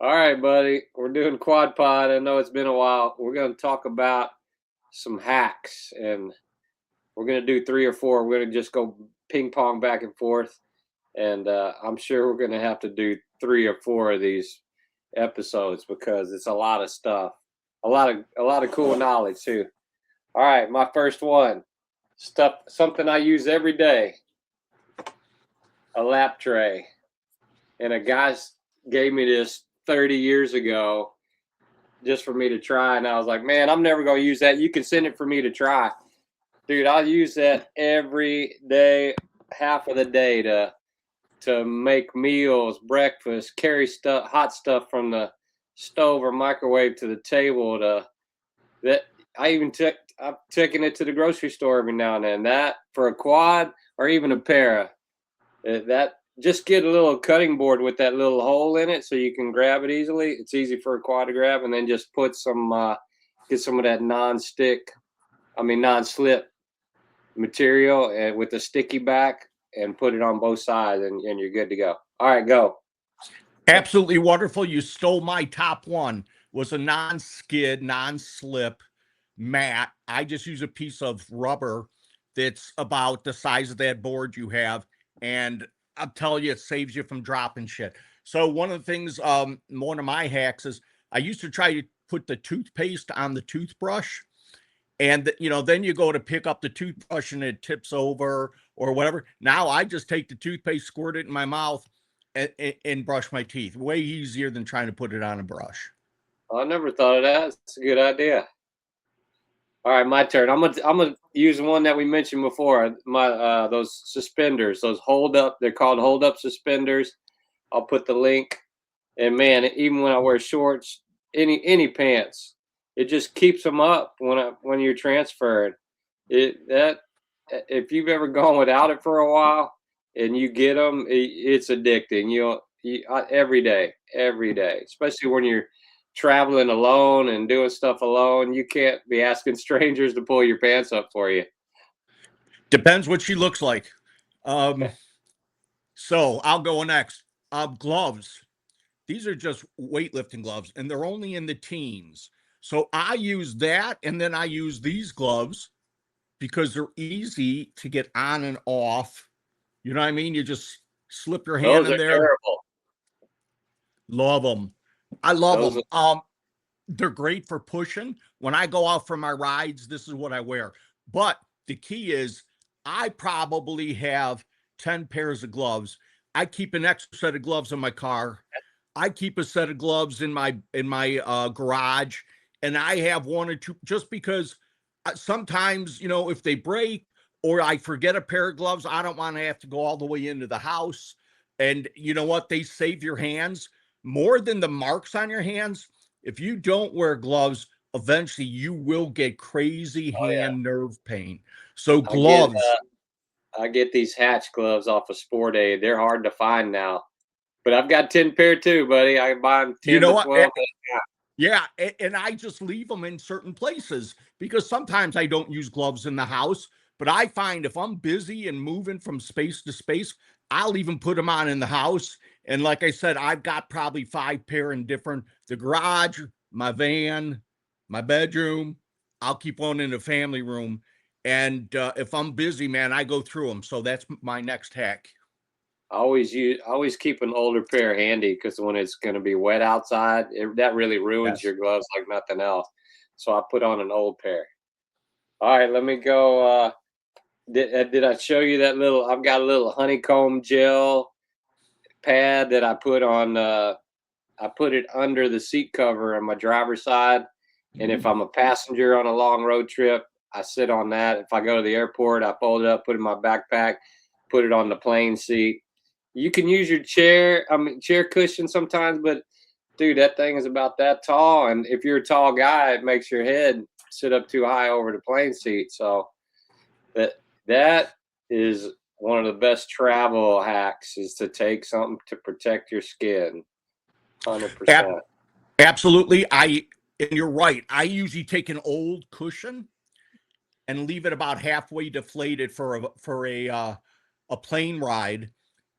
All right, buddy. We're doing quad pod. I know it's been a while. We're going to talk about some hacks, and we're going to do three or four. We're going to just go ping pong back and forth, and I'm sure we're going to have to do three or four of these episodes because it's a lot of stuff, a lot of cool knowledge too. All right, my first one, stuff something I use every day, a lap tray, and a guy gave me this 30 years ago just for me to try. And I was like, man, I'm never going to use that. You can send it for me to try. Dude, I use that every day, half of the day to make meals, breakfast, carry stuff, hot stuff from the stove or microwave to the table. To that, I've taken it to the grocery store every now and then. That for a quad or even a para, that just get a little cutting board with that little hole in it so you can grab it easily. It's easy for a quad to grab, and then just put get some of that non-slip material and with the sticky back and put it on both sides, and you're good to go. All right, go. Absolutely wonderful. You stole my top one. Was a non-skid, non-slip mat. I just use a piece of rubber that's about the size of that board you have, and I'm telling you, it saves you from dropping shit. So one of the things, one of my hacks is I used to try to put the toothpaste on the toothbrush, and then you go to pick up the toothbrush and it tips over or whatever. Now I just take the toothpaste, squirt it in my mouth, and brush my teeth. Way easier than trying to put it on a brush. I never thought of that. It's a good idea. All right, my turn. I'm gonna use one that we mentioned before. My those suspenders, those hold up. They're called hold up suspenders. I'll put the link. And man, even when I wear shorts, any pants, it just keeps them up when you're transferring. It that if you've ever gone without it for a while and you get them, it's addicting. Every day, especially when you're traveling alone and doing stuff alone. You can't be asking strangers to pull your pants up for you. Depends what she looks like. Um, so I'll go next. Gloves. These are just weightlifting gloves, and they're only in the teens. So I use that, and then I use these gloves because they're easy to get on and off. You know what I mean? You just slip your hand Those in are there. terrible. Love them. I love Those them. are, They're great for pushing. When I go out for my rides, this is what I wear. But the key is I probably have 10 pairs of gloves. I keep an extra set of gloves in my car. I keep a set of gloves in my garage, and I have one or two just because sometimes, if they break or I forget a pair of gloves, I don't want to have to go all the way into the house. And you know what? They save your hands more than the marks on your hands. If you don't wear gloves, eventually you will get crazy oh yeah, hand nerve pain. So I get gloves, I get these Hatch gloves off of Sport Aid. They're hard to find now, but I've got 10 pair too, buddy. I can buy them you 10 know to what? 12. Yeah, and I just leave them in certain places because sometimes I don't use gloves in the house, but I find if I'm busy and moving from space to space, I'll even put them on in the house. And like I said, I've got probably 5 pair in the garage, my van, my bedroom. I'll keep one in the family room. And if I'm busy, man, I go through them. So that's my next hack. I always keep an older pair handy because when it's going to be wet outside, that really ruins Yes. your gloves like nothing else. So I put on an old pair. All right, let me go. Did I show you that little? I've got a little honeycomb gel pad that I put on. I put it under the seat cover on my driver's side, and if I'm a passenger on a long road trip, I sit on that. If I go to the airport, I fold it up, put it in my backpack, put it on the plane seat. You can use your chair cushion sometimes, but dude, that thing is about that tall, and if you're a tall guy, it makes your head sit up too high over the plane seat. So that is one of the best travel hacks is to take something to protect your skin. 100%. Absolutely. And you're right. I usually take an old cushion and leave it about halfway deflated for a plane ride.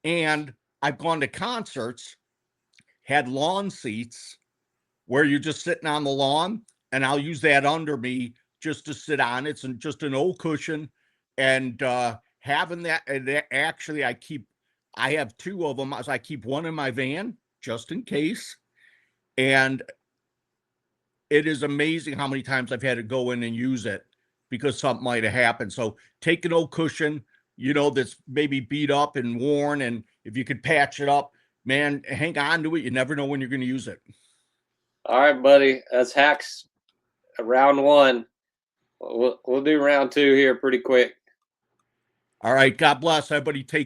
And I've gone to concerts, had lawn seats where you're just sitting on the lawn, and I'll use that under me just to sit on. It's just an old cushion, and having that, and actually I have two of them. As I keep one in my van just in case, and it is amazing how many times I've had to go in and use it because something might have happened. So take an old cushion, that's maybe beat up and worn, and if you could patch it up, man, hang on to it. You never know when you're going to use it. All right, buddy. That's hacks round one. We'll do round two here pretty quick. All right. God bless everybody. Take